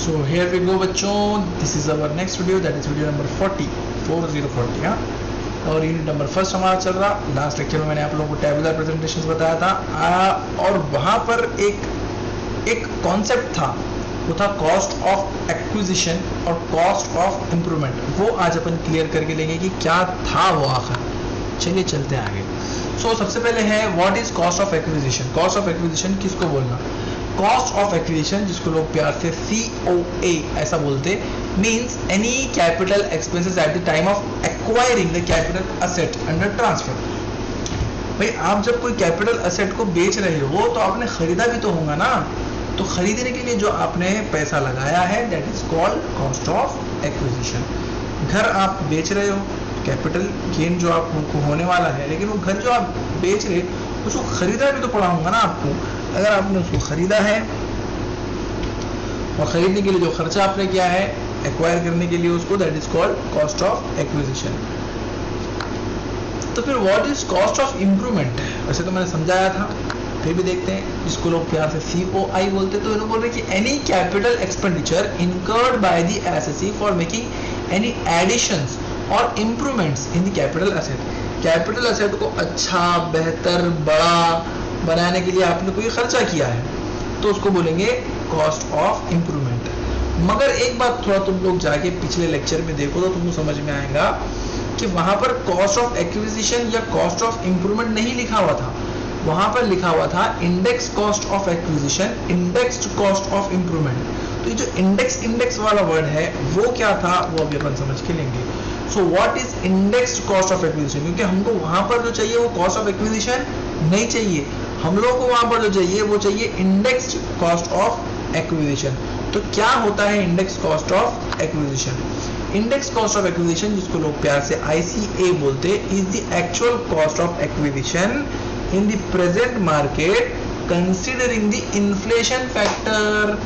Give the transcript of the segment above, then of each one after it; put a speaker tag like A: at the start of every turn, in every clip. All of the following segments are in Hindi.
A: So here we go बच्चों, this is our next video, that is video number 40 हाँ। और यूनिट नंबर फर्स्ट हमारा चल रहा। लास्ट लेक्चर में मैंने आप लोगों को टेबुलर प्रेजेंटेशंस बताया था और वहाँ पर एक कॉन्सेप्ट था, वो था कॉस्ट ऑफ एक्विजिशन और कॉस्ट ऑफ इम्प्रूवमेंट। वो आज अपन क्लियर करके लेंगे कि क्या था वो आखिर। चलिए चलते हैं आगे। सो सबसे पहले है what is cost of acquisition. Cost of acquisition किसको बोलना? कॉस्ट ऑफ एक्विजिशन, जिसको लोग प्यार से COA ऐसा बोलते, means any capital expenses at the time of acquiring the capital asset under transfer. भाई आप जब कोई कैपिटल असेट को बेच रहे हो तो आपने खरीदा भी तो होगा ना, तो खरीदने के लिए जो आपने पैसा लगाया है that is called cost of acquisition. घर आप बेच रहे हो, कैपिटल गेन जो आपको होने वाला है, लेकिन वो घर जो आप बेच रहे उसको खरीदा भी तो पड़ा होगा ना आपको। अगर आपने उसको खरीदा है और खरीदने के लिए जो खर्चा आपने किया है एक्वायर करने के लिए उसको, that is called cost of acquisition. तो फिर what is cost of improvement? वैसे तो मैंने समझाया था, फिर भी देखते हैं, जिसको लोग प्यार से COI बोलते। तो इन्होंने बोल रहे कि any capital expenditure incurred by the SSC for making any additions और improvements in the capital asset. Capital asset को अच्छा, बेहतर, बड़ा बनाने के लिए आपने कोई खर्चा किया है तो उसको बोलेंगे कॉस्ट ऑफ इम्प्रूवमेंट। मगर एक बात थोड़ा तुम लोग जाके पिछले लेक्चर में देखो तो तुमको समझ में आएगा कि वहां पर कॉस्ट ऑफ एक्विजिशन या कॉस्ट ऑफ इम्प्रूवमेंट नहीं लिखा हुआ था, वहां पर लिखा हुआ था index cost of acquisition, indexed cost of improvement. तो ये जो इंडेक्स वाला वर्ड है वो क्या था वो अभी अपन समझ के लेंगे। So what is indexed cost of acquisition? क्योंकि हमको वहां पर जो चाहिए वो कॉस्ट ऑफ एक्विजिशन नहीं चाहिए, हम लोग को वहां पर जो चाहिए वो चाहिए इंडेक्स्ड कॉस्ट ऑफ एक्विजिशन। तो क्या होता है index cost of acquisition? Index cost of acquisition, जिसको लोग प्यार से ICA बोलते, is the actual cost of acquisition in the present market considering the inflation factor.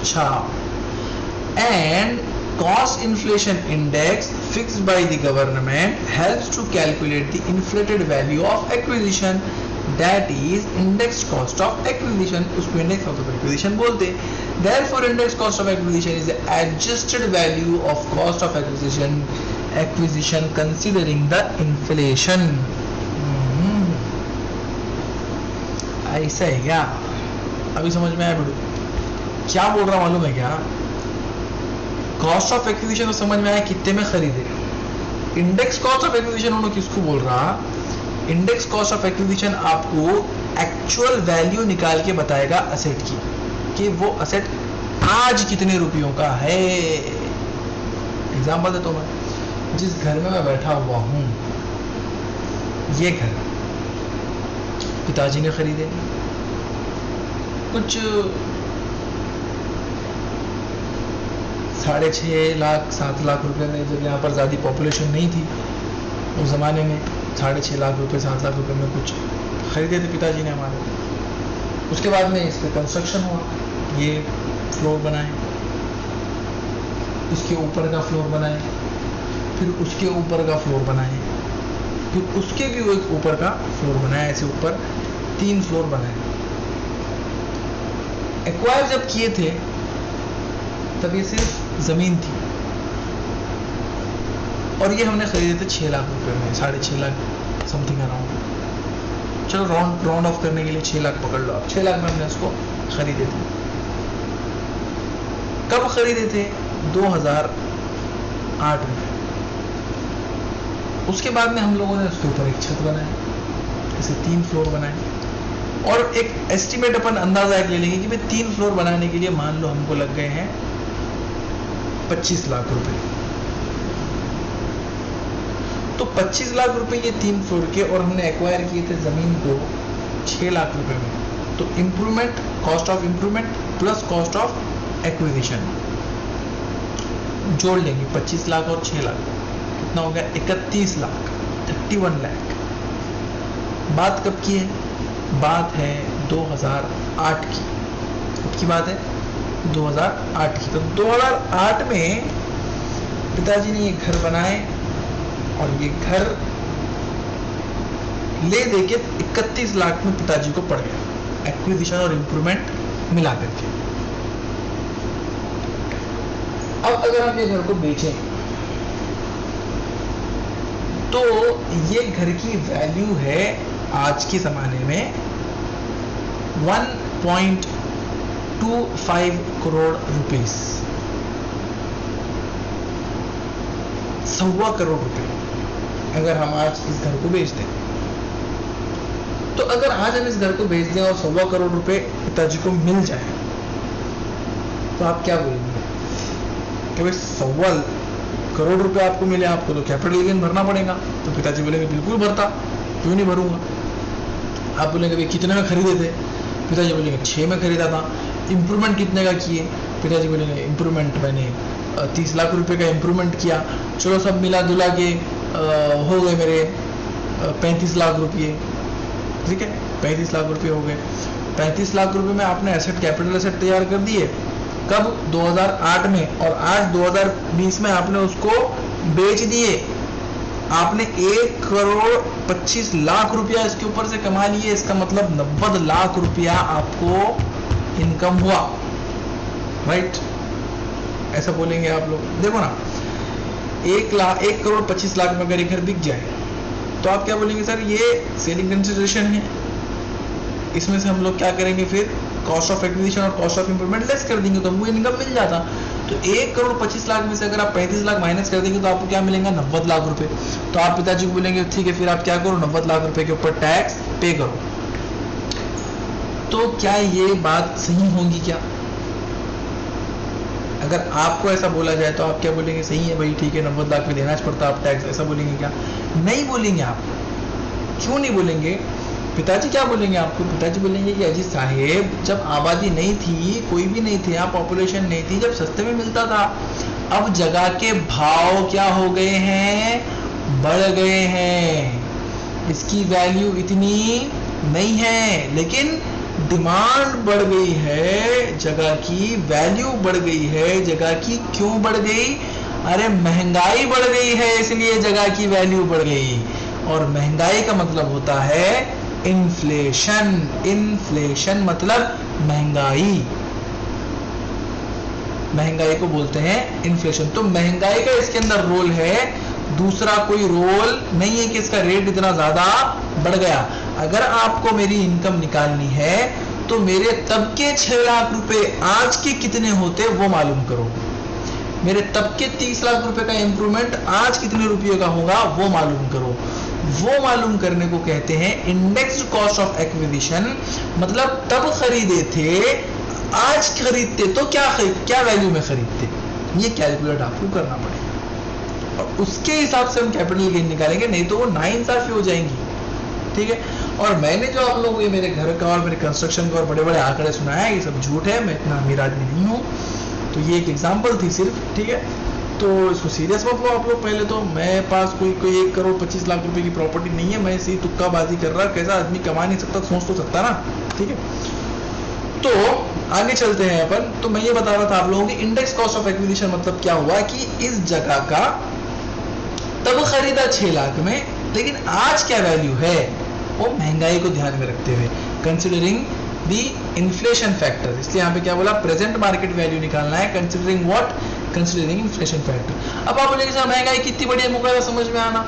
A: अच्छा, and cost inflation index fixed by the government helps to calculate the inflated value of acquisition, that is index cost of acquisition। उसको index cost of acquisition बोलते। Therefore index cost of acquisition is the adjusted value of cost of acquisition considering the inflation। ऐसा है क्या? अभी समझ में आया बेटू क्या बोल रहा मालूम है क्या? कॉस्ट ऑफ एक्विजिशन तो समझ में आया कितने में खरीदे। इंडेक्स कॉस्ट ऑफ एक्विजिशन उन्होंने किसको बोल रहा? इंडेक्स कॉस्ट ऑफ एक्विजिशन आपको एक्चुअल वैल्यू निकाल के बताएगा असेट की, कि वो असेट आज कितने रुपयों का है। एग्जांपल देता हूं मैं, जिस घर में मैं बैठा हुआ हूं, ये घर पिताजी ने खरीदे, कुछ 6.5 लाख 7 लाख रुपए में, जब यहाँ पर ज़्यादा पॉपुलेशन नहीं थी उस ज़माने में, 6.5 लाख रुपए 7 लाख रुपए में कुछ खरीदे थे पिताजी ने हमारे। उसके बाद में इस पर कंस्ट्रक्शन हुआ, ये फ्लोर बनाए, इसके ऊपर का फ्लोर बनाए, फिर उसके ऊपर का फ्लोर बनाए, फिर उसके भी एक ऊपर का फ्लोर बनाया, ऐसे ऊपर 3 फ्लोर बनाए। एक्वायर जब किए थे तब ये सिर्फ जमीन थी और ये हमने खरीदे थे 6 लाख रुपए में, 6.5 लाख समथिंग अराउंड। चलो राउंड ऑफ करने के लिए 6 लाख पकड़ लो आप, 6 लाख में हमने इसको खरीदे थे। कब खरीदे थे? 2008 में। उसके बाद में हम लोगों ने उसके ऊपर एक छत बनाई, इसे 3 फ्लोर बनाए, और एक एस्टिमेट अपन अंदाजा एक ले लेंगे कि भाई 3 फ्लोर बनाने के लिए मान लो हमको लग गए हैं 25 लाख रुपए। तो 25 लाख रुपए ये 3 फ्लोर के, और हमने एक्वायर किए थे जमीन को 6 लाख रुपए में। तो improvement, cost of improvement plus cost of acquisition जोड़ लेंगे, 25 लाख और 6 लाख कितना हो गया? 31 लाख, 31 लाख। बात कब की है? बात है 2008 की। कब की बात है? 2008 की। तो 2008 में पिताजी ने ये घर बनाए और ये घर ले दे के 31 लाख में पिताजी को पड़ गया, एक्विजिशन और इम्प्रूवमेंट मिला करके। अब अगर आप ये घर को बेचें तो ये घर की वैल्यू है आज के ज़माने में 1.25 करोड़ रुपीस, 1.25 करोड़ रुपए अगर हम आज इस घर को बेच दें। तो अगर आज हम इस घर को बेच दें और 1.25 करोड़ रुपए पिताजी को मिल जाए तो आप क्या बोलेंगे कि भाई 1.25 करोड़ रुपए आपको मिले, आपको तो कैपिटल गेन भरना पड़ेगा। तो पिताजी बोलेंगे बिल्कुल भरता, क्यों नहीं भरूंगा। आप बोलेंगे भाई कितने में खरीदे थे, पिताजी बोलेंगे 6 में खरीदा था। इंप्रूवमेंट कितने का किए, पिताजी बोलेंगे इंप्रूवमेंट मैंने 30 लाख रुपए का इंप्रूवमेंट किया। चलो सब मिला जुला के हो गए मेरे 35 लाख रुपये, ठीक है 35 लाख रुपये हो गए। 35 लाख रुपए में आपने एसेट कैपिटल एसेट तैयार कर दिए कब, 2008 में, और आज 2020 में आपने उसको बेच दिए। आपने 1.25 करोड़ रुपया इसके ऊपर से कमा लिए। इसका मतलब 90 लाख रुपया आपको इनकम हुआ, राइट। ऐसा बोलेंगे आप लोग। देखो ना, 1.25 करोड़ में अगर एक घर बिक जाए तो आप क्या बोलेंगे, सर ये सेलिंग कंसिडरेशन है, इसमें से हम लोग क्या करेंगे फिर कॉस्ट ऑफ एक्विजिशन और कॉस्ट ऑफ इंप्रूवमेंट लेस कर देंगे तो हमको इनकम मिल जाता। तो 1.25 करोड़ में से अगर आप 35 लाख माइनस कर देंगे तो आपको क्या मिलेगा, 90 लाख रुपए। तो आप पिताजी को बोलेंगे ठीक है फिर आप क्या करो, 90 लाख रुपए के ऊपर टैक्स पे करो। तो क्या ये बात सही होगी क्या? अगर आपको ऐसा बोला जाए तो आप क्या बोलेंगे, सही है भाई ठीक है 90 लाख में देना पड़ता आप टैक्स, ऐसा बोलेंगे क्या? नहीं बोलेंगे आप। क्यों नहीं बोलेंगे? पिताजी क्या बोलेंगे आपको? पिताजी बोलेंगे कि अजीत साहेब जब आबादी नहीं थी, कोई भी नहीं थे, यहाँ पॉपुलेशन नहीं थी, जब सस्ते में मिलता था, अब जगह के भाव क्या हो गए हैं, बढ़ गए हैं। इसकी वैल्यू इतनी नहीं है लेकिन डिमांड बढ़ गई है, जगह की वैल्यू बढ़ गई है। जगह की क्यों बढ़ गई? अरे महंगाई बढ़ गई है इसलिए जगह की वैल्यू बढ़ गई। और महंगाई का मतलब होता है इन्फ्लेशन। इन्फ्लेशन मतलब महंगाई, महंगाई को बोलते हैं इन्फ्लेशन। तो महंगाई का इसके अंदर रोल है, दूसरा कोई रोल नहीं है कि इसका रेट इतना ज्यादा बढ़ गया। अगर आपको मेरी इनकम निकालनी है तो मेरे तब के 6 लाख रुपए आज के कितने होते वो मालूम करो, मेरे तब के 30 लाख रुपए का इंप्रूवमेंट आज कितने रुपये का होगा वो मालूम करो। वो मालूम करने को कहते हैं इंडेक्स्ड कॉस्ट ऑफ एक्विजिशन। मतलब तब खरीदे थे, आज खरीदते तो क्या वैल्यू में खरीदते, ये कैलकुलेट आपको करना पड़ेगा और उसके हिसाब से हम कैपिटल गेन निकालेंगे, नहीं तो वो नाइंसाफी हो जाएंगी, ठीक है। और मैंने जो आप लोगों को ये मेरे घर का और मेरे कंस्ट्रक्शन का और बड़े बड़े आंकड़े सुनाया ये सब झूठ है, मैं इतना अमीर आदमी नहीं हूँ। तो ये एक एग्जाम्पल थी सिर्फ, ठीक है। तो इसको सीरियस मत लो आप लोग। पहले तो मेरे पास कोई 1.25 करोड़ रुपए की प्रॉपर्टी नहीं है, मैं इसी तुक्काबाजी कर रहा, कैसा आदमी कमा नहीं सकता, सोच तो सकता ना, ठीक है। तो आगे चलते हैं अपन। तो मैं ये बता रहा था आप लोगों की इंडेक्स कॉस्ट ऑफ एक्विजिशन मतलब क्या हुआ कि इस जगह का तब खरीदा 6 लाख में, लेकिन आज क्या वैल्यू है वो महंगाई को ध्यान में रखते हुए, कंसिडरिंग दी इन्फ्लेशन फैक्टर। इसलिए यहाँ पे क्या बोला, प्रेजेंट मार्केट वैल्यू निकालना है, considering what, considering inflation factor. अब आप बोलेंगे सर महंगाई कितनी बड़ी है, मुझे समझ में आना,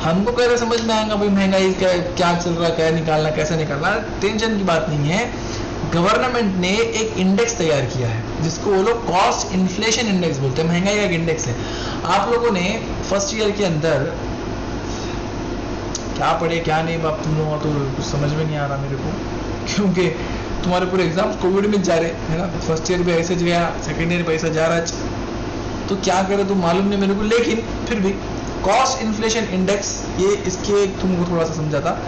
A: हमको कैसे समझ में आएगा भाई महंगाई क्या चल रहा है, क्या निकालना, कैसे निकालना। टेंशन की बात नहीं है। गवर्नमेंट ने एक इंडेक्स तैयार किया है जिसको वो लोग कॉस्ट इन्फ्लेशन इंडेक्स बोलते हैं, महंगाई का एक इंडेक्स है। आप लोगों ने फर्स्ट ईयर के अंदर क्या पढ़े क्या नहीं, बाप तुम लोगों तो कुछ समझ में नहीं आ रहा मेरे को, क्योंकि तुम्हारे पूरे एग्जाम कोविड में जा रहे है ना। फर्स्ट ईयर भी ऐसे गया, सेकेंड ईयर भी ऐसा जा रहा है, तो क्या करे तो मालूम नहीं मेरे को। लेकिन फिर भी कॉस्ट इन्फ्लेशन इंडेक्स, ये इसके तुमको थोड़ा सा समझा था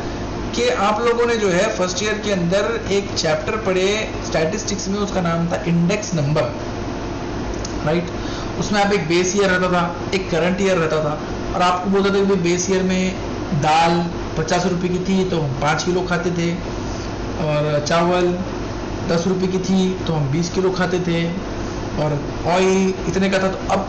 A: कि आप लोगों ने जो है फर्स्ट ईयर के अंदर एक चैप्टर पढ़े स्टैटिस्टिक्स में, उसका नाम था इंडेक्स नंबर, राइट। उसमें आप एक बेस ईयर रहता था, एक करंट ईयर रहता था, और आपको बोलता था कि बेस ईयर में दाल 50 रुपए की थी तो हम 5 किलो खाते थे, और चावल 10 रुपए की थी तो हम 20 किलो खाते थे, और ऑयल इतने का था। तो अब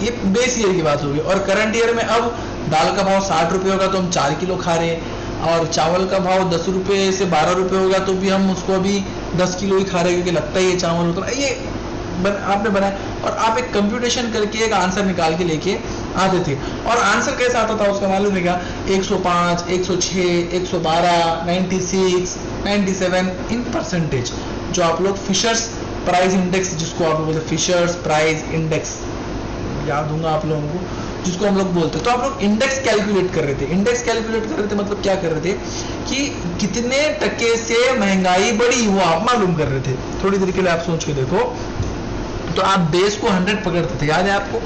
A: ये बेस ईयर की बात होगी। और करंट ईयर में अब दाल का भाव 60 रुपये होगा तो हम 4 किलो खा रहे हैं, और चावल का भाव 10 रुपये से 12 रुपये होगा तो भी हम उसको अभी 10 किलो ही खा रहे हैं, क्योंकि लगता है ये चावल होता है, ये आपने बनाया। और आप एक कंप्यूटेशन करके एक आंसर निकाल के लेके आते थे। और आंसर कैसा आता था उसका मालूम है क्या? 105, 106, 112, 96, 97 इन परसेंटेज, जो आप लोग फिशर्स प्राइस इंडेक्स, जिसको आप लोग बोलते हैं फिशर्स प्राइस इंडेक्स, याद होगा आप लोगों को, जिसको हम लोग बोलते हैं। तो आप लोग इंडेक्स कैलकुलेट कर रहे थे। इंडेक्स कैलकुलेट कर रहे थे मतलब क्या कर रहे थे कि कितने टके से महंगाई बढ़ी वो आप मालूम कर रहे थे। थोड़ी देर के लिए आप सोच के देखो, तो आप बेस को 100 पकड़ते थे, याद है आपको?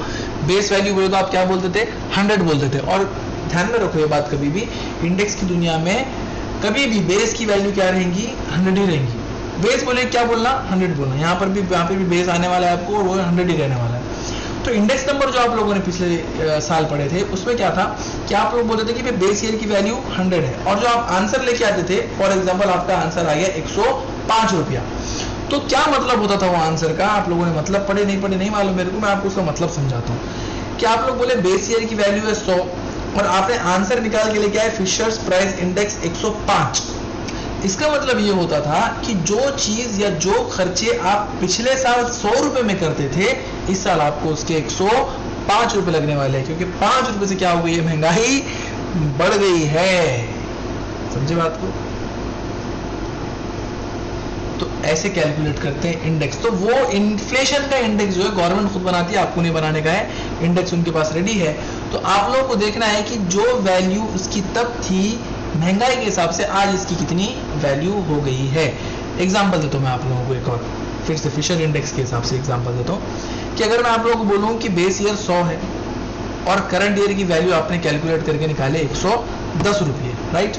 A: बेस वैल्यू बोले तो आप क्या बोलते थे? 100 बोलते थे। और ध्यान में रखो ये बात, कभी भी इंडेक्स की दुनिया में कभी भी बेस की वैल्यू क्या रहेंगी? 100 ही रहेंगी। बेस बोले क्या बोलना? 100 बोलना। यहाँ पर भी, यहाँ पे भी बेस आने वाला है आपको और वो 100 ही रहने वाला है। तो इंडेक्स नंबर जो आप लोगों ने पिछले साल पढ़े थे उसमें क्या था कि आप लोग बोलते थे कि बेस ईयर की वैल्यू 100 है, और जो आप आंसर लेके आते थे, फॉर एग्जांपल आपका आंसर आ गया 105 रुपया, तो क्या मतलब होता था वो आंसर का? आप लोगों ने मतलब पढ़े नहीं मालूम मेरे को, मैं आपको उसका मतलब समझाता हूँ। कि आप लोग बोले बेस ईयर की वैल्यू है 100 और आपने आंसर निकाल के लेके आए फिशर्स प्राइस इंडेक्स 105। इसका मतलब ये होता था कि जो चीज या जो खर्चे आप पिछले साल 100 रुपए में करते थे, इस साल आपको उसके 105 रुपए लगने वाले हैं, क्योंकि 5 रुपए से क्या हो गई है? महंगाई बढ़ गई है। समझे बात को? तो ऐसे कैलकुलेट करते हैं इंडेक्स। तो वो इन्फ्लेशन का इंडेक्स जो है गवर्नमेंट खुद बनाती है, आपको नहीं बनाने का है, इंडेक्स उनके पास रेडी है। तो आप लोगों को देखना है कि जो वैल्यू उसकी तब थी महंगाई के हिसाब से, आज इसकी कितनी वैल्यू हो गई है। एग्जांपल देता हूं मैं आप लोगों को एक और, फिर से फिशर इंडेक्स के हिसाब से एग्जांपल देता हूं कि अगर मैं आप लोगों को बोलूं कि बेस ईयर 100 है और करंट ईयर की वैल्यू आपने कैलकुलेट करके निकाले 110 रुपये, राइट?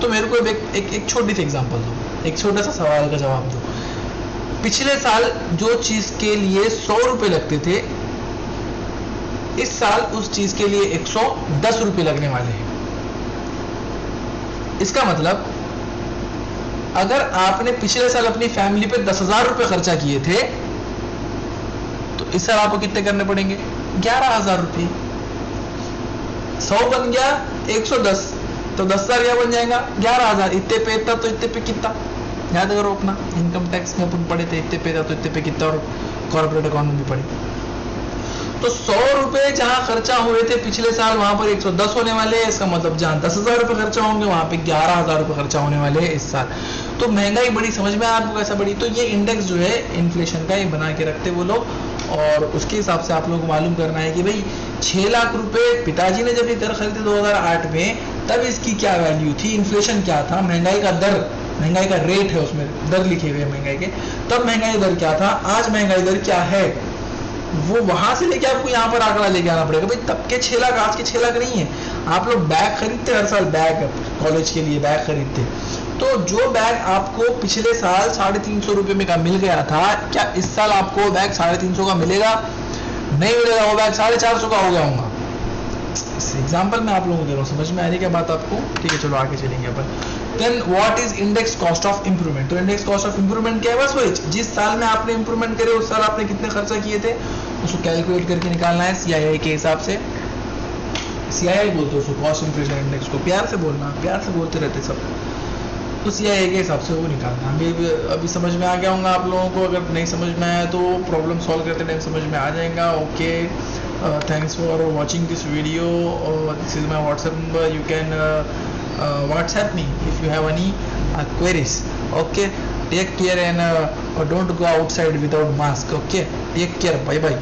A: तो मेरे को एक छोटी सी एग्जांपल दो, एक छोटा सा सवाल का जवाब दो। पिछले साल जो चीज के लिए 100 रुपए लगते थे, इस साल उस चीज के लिए 110 रुपए लगने वाले हैं। इसका मतलब अगर आपने पिछले साल अपनी फैमिली पे 10,000 रुपए खर्चा किए थे, तो इस साल आपको कितने करने पड़ेंगे? 11,000 रुपये। 100 बन गया 110, तो 10,000 क्या बन जाएगा? 11,000। इतने पे इतना, तो इतने पे कितना? याद करो अपना इनकम टैक्स में अपन पढ़े थे, इतने पे था तो इतने पे कितना, और कॉर्पोरेट अकाउंट में भी पढ़े। तो 100 रुपए जहां खर्चा हुए थे पिछले साल, वहां पर 110 होने वाले हैं। इसका मतलब जहां 10,000 रुपए खर्चा होंगे, वहां पे 11,000 रुपए खर्चा होने वाले हैं इस साल। तो महंगाई बड़ी, समझ में आपको कैसा बड़ी? तो ये इंडेक्स जो है इन्फ्लेशन का, ये बना के रखते वो लोग, और उसके हिसाब से आप लोगों को मालूम करना है कि भाई 6 लाख रुपए पिताजी ने जब ये घर खरीदे 2008 में, तब इसकी क्या वैल्यू थी, इन्फ्लेशन क्या था, महंगाई का दर, महंगाई का रेट है उसमें दर लिखे हुए महंगाई के, तब महंगाई दर क्या था, आज महंगाई दर क्या है, वो वहां से लेके आपको यहाँ पर आंकड़ा लेके आना पड़ेगा। भाई तब के 6 लाख, आज के 6 लाख नहीं है। आप लोग बैग खरीदते हर साल, बैग कॉलेज के लिए बैग खरीदते, तो जो बैग आपको पिछले साल 350 रुपए में का मिल गया था, क्या इस साल आपको बैग 350 का मिलेगा? नहीं मिलेगा, वो बैग 450 का हो गया होगा। इस एग्जाम्पल में आप लोगों को दे रहा हूँ, समझ में आ रही क्या बात आपको? ठीक है, चलो आगे चलेंगे अपन। Then what is index cost of improvement? तो इंडेक्स कॉस्ट ऑफ इंप्रूवमेंट क्या है? बस वही, जिस साल में आपने इंप्रूवमेंट करे उस साल आपने कितने खर्चा किए थे, उसको कैलकुलेट करके निकालना है सीआईआई के हिसाब से। सीआईआई बोलते हैं उसको, कॉस्ट इंफ्लेशन इंडेक्स को। प्यार से बोलना, प्यार से बोलते रहते सब। तो सीआईआई के हिसाब से वो निकालना। अभी समझ में आ गया होगा आप लोगों को। अगर नहीं समझ में आया तो प्रॉब्लम सॉल्व करते टाइम समझ में आ जाएगा। Okay, thanks for watching this video. This is my WhatsApp number. You can WhatsApp me if you have any queries. Okay, take care and don't go outside without mask. Okay, take care. Bye bye.